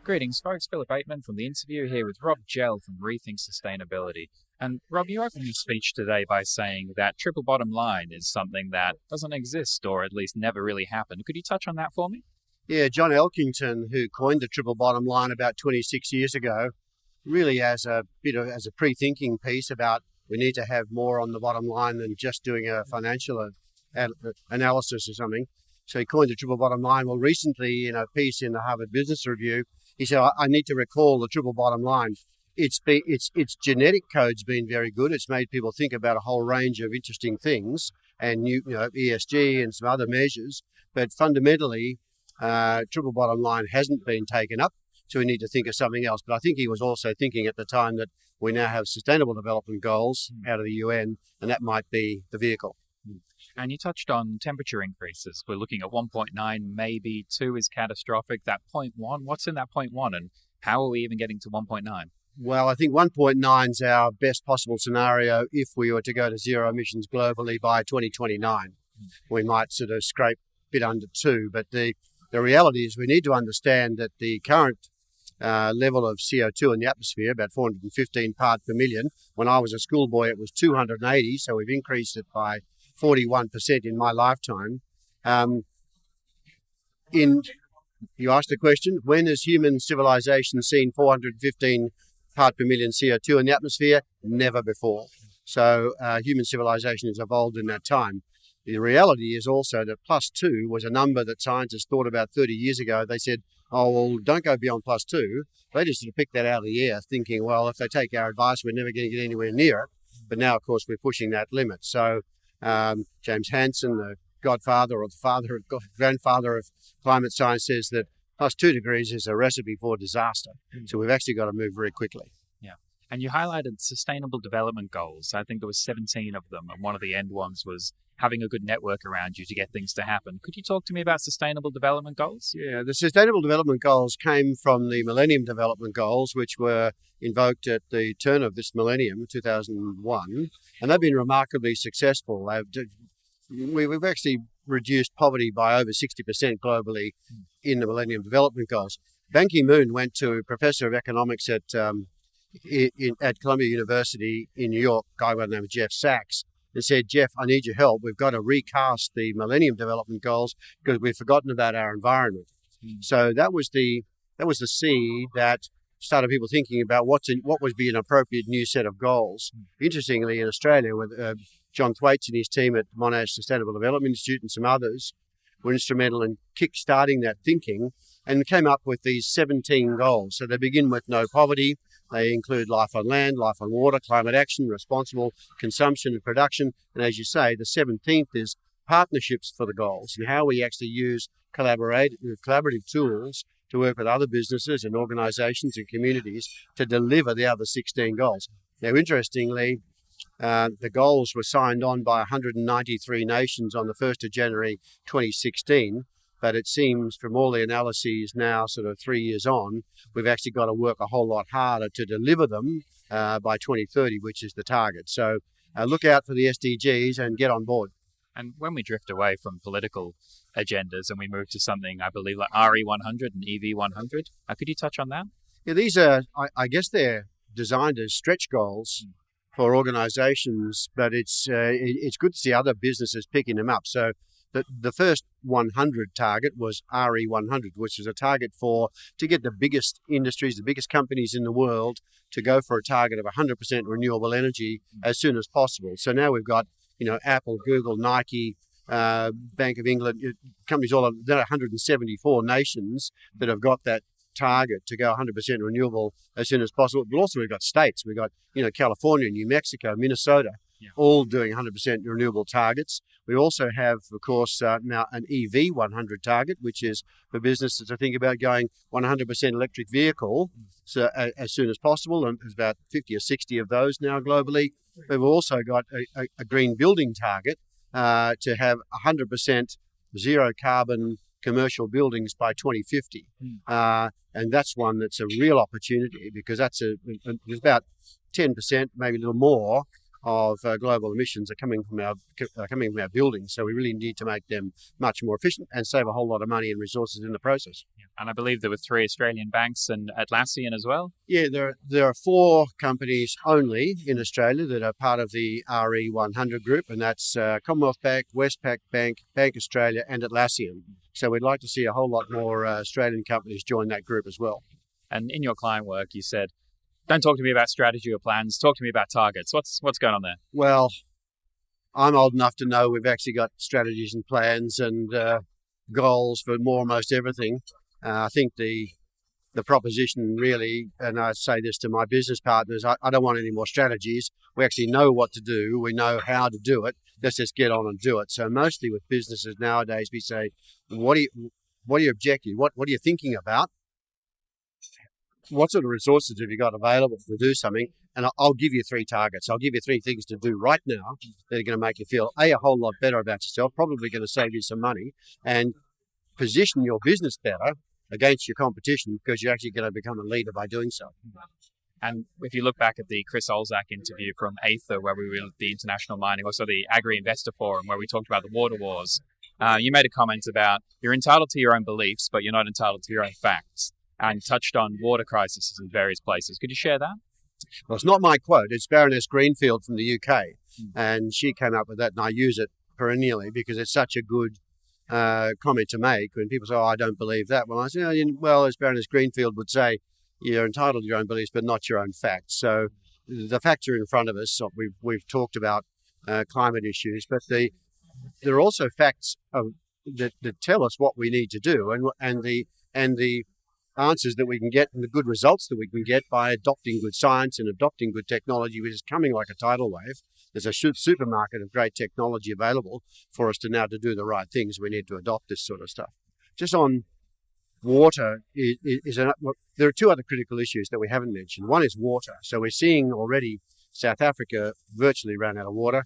Greetings, folks. Philip Bateman from The Interview here with Rob Gell from ReThink Sustainability. And Rob, you opened your speech today by saying that triple bottom line is something that doesn't exist, or at least never really happened. Could you touch on that for me? Yeah, John Elkington, who coined the triple bottom line about 26 years ago, really as a pre-thinking piece about we need to have more on the bottom line than just doing a financial analysis or something. So he coined the triple bottom line. Well, recently in a piece in the Harvard Business Review, he said, I need to recall the triple bottom line. Its genetic code's been very good. It's made people think about a whole range of interesting things and ESG and some other measures. But fundamentally, triple bottom line hasn't been taken up. So we need to think of something else. But I think he was also thinking at the time that we now have Sustainable Development Goals out of the UN, and that might be the vehicle. And you touched on temperature increases. We're looking at 1.9, maybe 2 is catastrophic. That 0.1, what's in that 0.1 and how are we even getting to 1.9? Well, I think 1.9 is our best possible scenario if we were to go to zero emissions globally by 2029. We might sort of scrape a bit under 2, but the reality is we need to understand that the current level of CO2 in the atmosphere, about 415 parts per million. When I was a schoolboy, it was 280, so we've increased it by 41% in my lifetime. You asked the question, when has human civilization seen 415 part per million CO2 in the atmosphere? Never before. So human civilization has evolved in that time. The reality is also that +2 was a number that scientists thought about 30 years ago. They said, oh, well, don't go beyond +2. They just sort of picked that out of the air, thinking, well, if they take our advice, we're never going to get anywhere near it. But now, of course, we're pushing that limit. So James Hansen, the godfather or the grandfather of climate science, says that +2 degrees is a recipe for disaster. So we've actually got to move very quickly. Yeah. And you highlighted Sustainable Development Goals. I think there was 17 of them. And one of the end ones was having a good network around you to get things to happen. Could you talk to me about Sustainable Development Goals? Yeah, the Sustainable Development Goals came from the Millennium Development Goals, which were invoked at the turn of this millennium, 2001, and they've been remarkably successful. We've actually reduced poverty by over 60% globally in the Millennium Development Goals. Ban Ki-moon went to a professor of economics at Columbia University in New York, a guy by the name of Jeff Sachs, and said, Jeff, I need your help. We've got to recast the Millennium Development Goals because we've forgotten about our environment. So that was the seed that started people thinking about what would be an appropriate new set of goals. Interestingly, in Australia, with John Thwaites and his team at Monash Sustainable Development Institute and some others were instrumental in kick-starting that thinking and came up with these 17 goals. So they begin with no poverty. They include life on land, life on water, climate action, responsible consumption and production. And as you say, the 17th is partnerships for the goals and how we actually use collaborative tools to work with other businesses and organisations and communities to deliver the other 16 goals. Now, interestingly, the goals were signed on by 193 nations on the 1st of January 2016, but it seems from all the analyses now, sort of 3 years on, we've actually got to work a whole lot harder to deliver them by 2030, which is the target. So look out for the SDGs and get on board. And when we drift away from political agendas and we move to something, I believe, like RE100 and EV100, could you touch on that? Yeah, these are, I guess they're designed as stretch goals for organisations, but it's good to see other businesses picking them up. So the first 100 target was RE100, which is a target to get the biggest industries, the biggest companies in the world to go for a target of 100% renewable energy as soon as possible. So now we've got Apple, Google, Nike, Bank of England, companies all over, there are 174 nations that have got that target to go 100% renewable as soon as possible. But also we've got states. We've got, California, New Mexico, Minnesota, all doing 100% renewable targets. We also have, of course, now an EV100 target, which is for businesses to think about going 100% electric vehicle as soon as possible. And there's about 50 or 60 of those now globally. We've also got a green building target to have 100% zero carbon commercial buildings by 2050. And that's one that's a real opportunity because there's about 10%, maybe a little more, of global emissions are coming from our buildings. So we really need to make them much more efficient and save a whole lot of money and resources in the process. And I believe there were 3 Australian banks and Atlassian as well. Yeah, there are 4 companies only in Australia that are part of the RE100 group, and that's Commonwealth Bank, Westpac Bank, Bank Australia, and Atlassian. So we'd like to see a whole lot more Australian companies join that group as well. And in your client work, you said, don't talk to me about strategy or plans, talk to me about targets. What's going on there? Well, I'm old enough to know we've actually got strategies and plans and goals for almost everything. I think the proposition really, and I say this to my business partners, I don't want any more strategies. We actually know what to do. We know how to do it. Let's just get on and do it. So mostly with businesses nowadays, we say, what are your objectives? What are you thinking about? What sort of resources have you got available to do something? And I'll give you 3 targets. I'll give you 3 things to do right now that are going to make you feel, A, a whole lot better about yourself, probably going to save you some money, and position your business better against your competition, because you're actually going to become a leader by doing so. And if you look back at the Chris Olzak interview from AITHA, where we were at the International Mining, also the Agri-Investor Forum, where we talked about the water wars, you made a comment about you're entitled to your own beliefs, but you're not entitled to your own facts, and touched on water crises in various places. Could you share that? Well, it's not my quote. It's Baroness Greenfield from the UK, and she came up with that, and I use it perennially because it's such a good comment to make when people say, oh, I don't believe that. Well, I say, well, as Baroness Greenfield would say, you're entitled to your own beliefs, but not your own facts. So the facts are in front of us. So we've talked about climate issues, but there are also facts that tell us what we need to do, and the answers that we can get and the good results that we can get by adopting good science and adopting good technology, which is coming like a tidal wave. There's a supermarket of great technology available for us to do the right things. We need to adopt this sort of stuff. Just on water, there are 2 other critical issues that we haven't mentioned. One is water. So we're seeing already South Africa virtually ran out of water,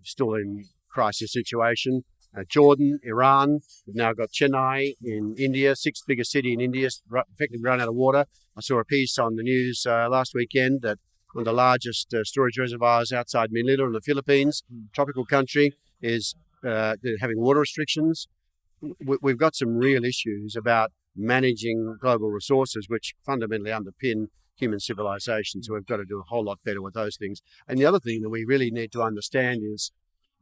still in crisis situation. Jordan, Iran, we've now got Chennai in India, 6th biggest city in India, effectively run out of water. I saw a piece on the news last weekend that one of the largest storage reservoirs outside Manila in the Philippines, tropical country, is having water restrictions. We've got some real issues about managing global resources, which fundamentally underpin human civilization. So we've got to do a whole lot better with those things. And the other thing that we really need to understand is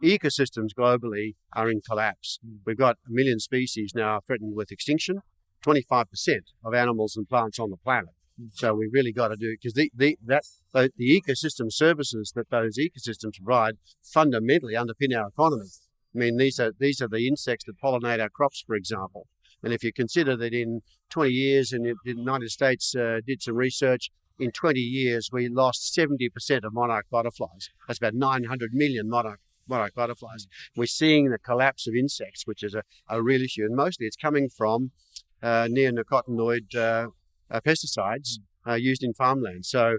ecosystems globally are in collapse. We've got 1 million species now threatened with extinction, 25% of animals and plants on the planet. So we've really got to do, because the ecosystem services that those ecosystems provide fundamentally underpin our economy. I mean, these are the insects that pollinate our crops, for example. And if you consider that in 20 years, and the United States did some research, in 20 years we lost 70% of monarch butterflies. That's about 900 million monarch butterflies. We're seeing the collapse of insects, which is a real issue, and mostly it's coming from neonicotinoid pesticides used in farmland. So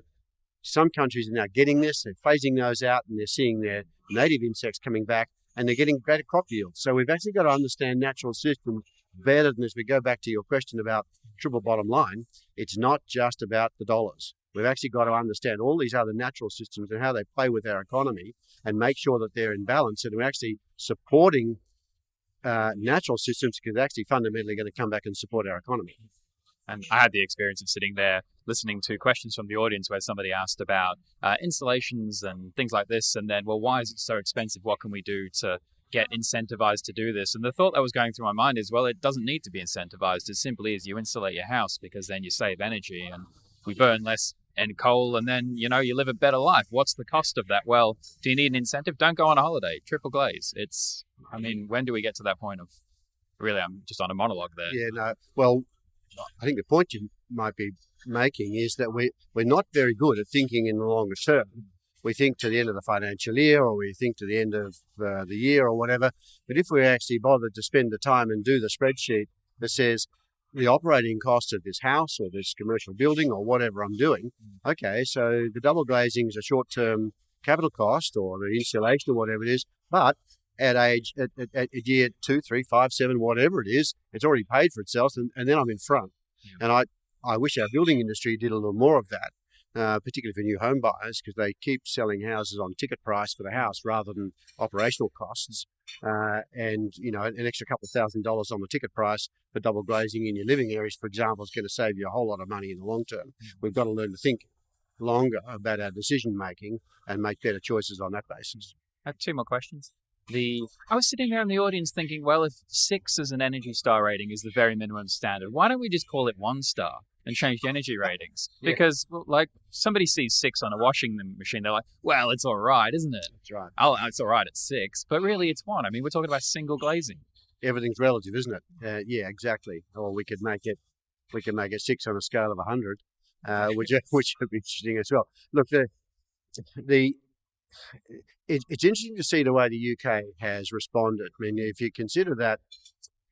some countries are now getting this, they're phasing those out, and they're seeing their native insects coming back, and they're getting greater crop yields. So we've actually got to understand natural systems better than, as we go back to your question about triple bottom line, it's not just about the dollars. We've actually got to understand all these other natural systems and how they play with our economy and make sure that they're in balance, and we're actually supporting natural systems, because they're actually fundamentally going to come back and support our economy. And I had the experience of sitting there listening to questions from the audience where somebody asked about installations and things like this, and then, well, why is it so expensive? What can we do to get incentivized to do this? And the thought that was going through my mind is, well, it doesn't need to be incentivized. As simply as you insulate your house, because then you save energy, and we burn less and coal, and then, you live a better life. What's the cost of that? Well, do you need an incentive? Don't go on a holiday. Triple glaze. When do we get to that point of, really, I'm just on a monologue there. Yeah, no. Well, I think the point you might be making is that we're not very good at thinking in the longer term. We think to the end of the financial year, or we think to the end of the year or whatever. But if we actually bothered to spend the time and do the spreadsheet that says the operating cost of this house or this commercial building or whatever I'm doing, okay, so the double glazing is a short-term capital cost, or the insulation or whatever it is, but at year 2, 3, 5, 7, whatever it is, it's already paid for itself, and then I'm in front. Yeah. And I wish our building industry did a little more of that. particularly for new home buyers, because they keep selling houses on ticket price for the house rather than operational costs. And, an extra couple of $1,000s on the ticket price for double glazing in your living areas, for example, is going to save you a whole lot of money in the long term. We've got to learn to think longer about our decision making and make better choices on that basis. I have two more questions. I was sitting there in the audience thinking, well, if 6 as an Energy Star rating is the very minimum standard, why don't we just call it 1 star and change the energy ratings? Yeah. Because, somebody sees 6 on a washing machine, they're like, well, it's all right, isn't it? That's right. Oh, it's all right at 6, but really it's 1. I mean, we're talking about single glazing. Everything's relative, isn't it? Yeah, exactly. Or we could make it 6 on a scale of 100, which would be interesting as well. Look, it's interesting to see the way the UK has responded. I mean, if you consider that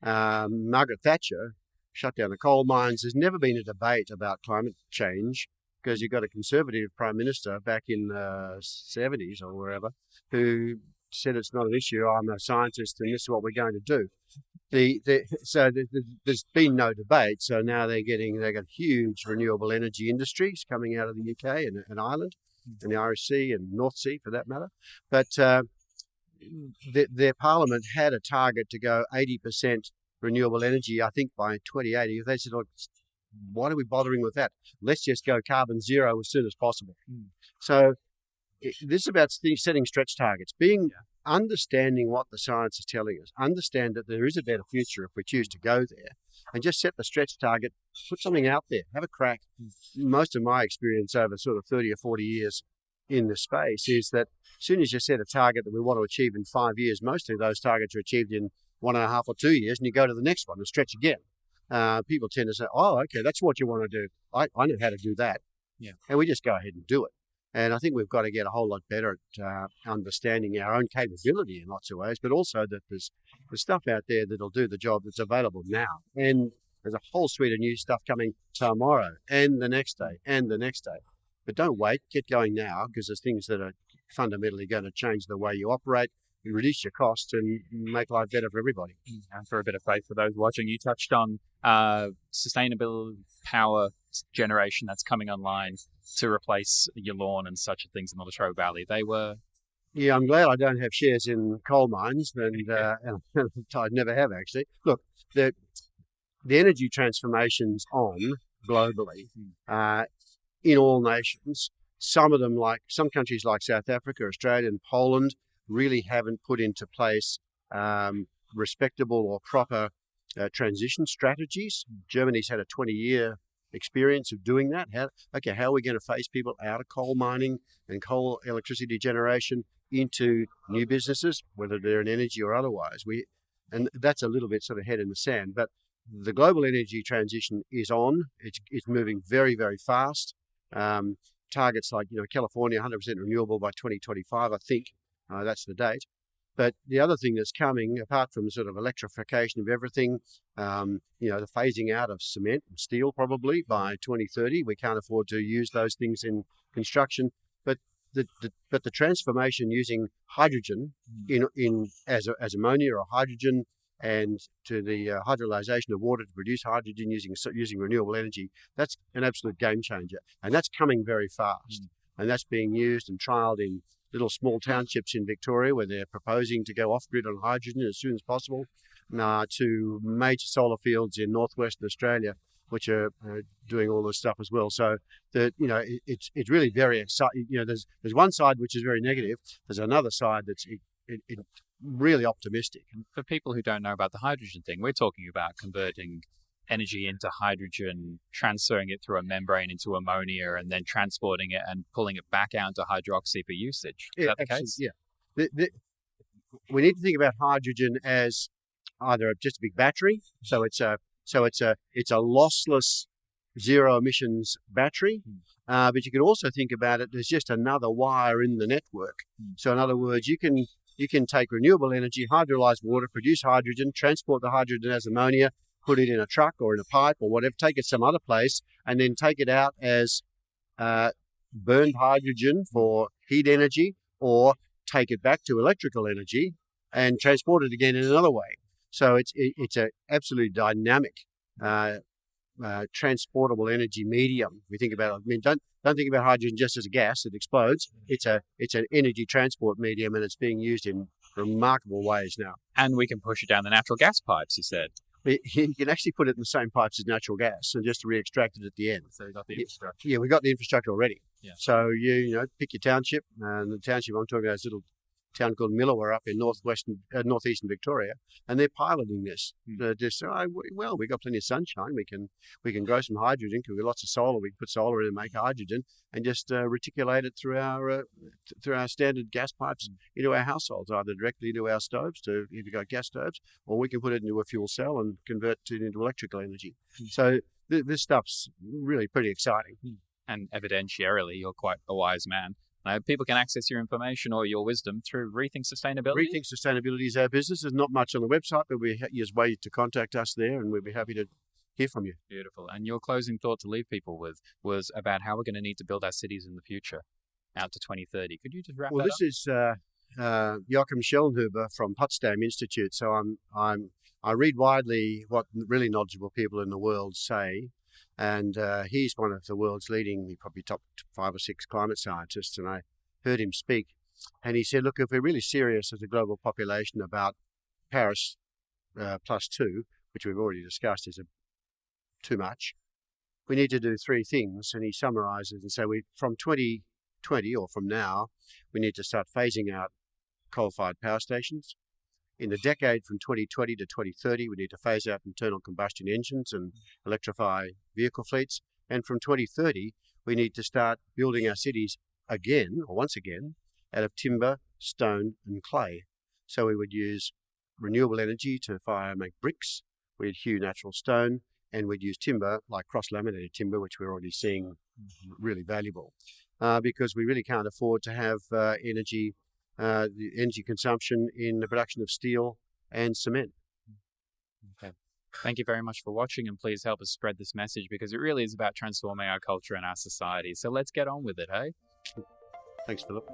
Margaret Thatcher shut down the coal mines, there's never been a debate about climate change because you've got a Conservative Prime Minister back in the 70s or wherever who said it's not an issue. I'm a scientist and this is what we're going to do. There's been no debate. So now they've got huge renewable energy industries coming out of the UK and Ireland and the Irish Sea and North Sea for that matter. But their parliament had a target to go 80% renewable energy, I think, by 2080. They said, look, why are we bothering with that? Let's just go carbon zero as soon as possible. So this is about setting stretch targets, understanding what the science is telling us, understand that there is a better future if we choose to go there, and just set the stretch target, put something out there, have a crack. Most of my experience over sort of 30 or 40 years in the space is that as soon as you set a target that we want to achieve in 5 years, mostly those targets are achieved in 1.5 or 2 years, and you go to the next one and stretch again. People tend to say, oh, okay, that's what you want to do. I know how to do that. Yeah. And we just go ahead and do it. And I think we've got to get a whole lot better at understanding our own capability in lots of ways, but also that there's stuff out there that'll do the job that's available now. And there's a whole suite of new stuff coming tomorrow and the next day and the next day. But don't wait, get going now, because there's things that are fundamentally going to change the way you operate, reduce your costs and make life better for everybody. And for a bit of faith for those watching, you touched on sustainable power generation that's coming online to replace your lawn and such things in the Latrobe Valley. Yeah, I'm glad I don't have shares in coal mines, and I never have actually. Look, the energy transformation's on globally in all nations. Some of them, like some countries like South Africa, Australia and Poland, really haven't put into place respectable or proper transition strategies. Germany's had a 20-year experience of doing that. How are we going to phase people out of coal mining and coal electricity generation into new businesses, whether they're in energy or otherwise? And that's a little bit sort of head in the sand. But the global energy transition is on. It's moving very, very fast. Targets like California, 100% renewable by 2025, I think. That's the date. But the other thing that's coming, apart from sort of electrification of everything, the phasing out of cement and steel probably by 2030. We can't afford to use those things in construction. But the transformation using hydrogen as ammonia or hydrogen, and to the hydrolyzation of water to produce hydrogen using renewable energy, that's an absolute game changer. And that's coming very fast. And that's being used and trialled in little small townships in Victoria where they're proposing to go off-grid on hydrogen as soon as possible, to major solar fields in northwestern Australia, which are doing all this stuff as well. So it's really very exciting. There's one side which is very negative. There's another side that's really optimistic. And for people who don't know about the hydrogen thing, we're talking about converting energy into hydrogen, transferring it through a membrane into ammonia, and then transporting it and pulling it back out into hydroxy for usage. Is that the case? Yeah. We need to think about hydrogen as either just a big battery, so it's a lossless zero emissions battery, but you can also think about it as just another wire in the network. So in other words, you can take renewable energy, hydrolyze water, produce hydrogen, transport the hydrogen as ammonia, put it in a truck or in a pipe or whatever, take it some other place, and then take it out as burned hydrogen for heat energy, or take it back to electrical energy and transport it again in another way. So it's a absolutely dynamic transportable energy medium. We think about it. I mean, don't think about hydrogen just as a gas that explodes. It's an energy transport medium, and it's being used in remarkable ways now. And we can push it down the natural gas pipes, you said. You can actually put it in the same pipes as natural gas and just re-extract it at the end. So we got the infrastructure. Yeah, we got the infrastructure already. Yeah. So you know, pick your township, and the township I'm talking about is a little town called Millawa up in northeastern Victoria, and they're piloting this. Just well, we got plenty of sunshine. We can grow some hydrogen because we've got lots of solar. We can put solar in and make hydrogen, and just reticulate it through our standard gas pipes into our households, either directly into our stoves, if you've got gas stoves, or we can put it into a fuel cell and convert it into electrical energy. So this stuff's really pretty exciting. And evidentiarily, you're quite a wise man. People can access your information or your wisdom through ReThink Sustainability. ReThink Sustainability is our business. There's not much on the website, but there's ways to contact us there, and we'd be happy to hear from you. Beautiful. And your closing thought to leave people with was about how we're going to need to build our cities in the future out to 2030. Could you just wrap that up? Well, this is Joachim Schellenhuber from Potsdam Institute. So I read widely what really knowledgeable people in the world say. And he's one of the world's leading, probably top 5 or 6 climate scientists. And I heard him speak. And he said, look, if we're really serious as a global population about Paris +2, which we've already discussed is too much, we need to do 3 things. And he summarizes and says, from 2020 or from now, we need to start phasing out coal-fired power stations. In the decade from 2020 to 2030, we need to phase out internal combustion engines and electrify vehicle fleets. And from 2030, we need to start building our cities again, or once again, out of timber, stone, and clay. So we would use renewable energy to make bricks. We'd hew natural stone, and we'd use timber, like cross-laminated timber, which we're already seeing really valuable, because we really can't afford to have the energy consumption in the production of steel and cement. Okay. Thank you very much for watching, and please help us spread this message because it really is about transforming our culture and our society. So let's get on with it, hey? Thanks, Philip.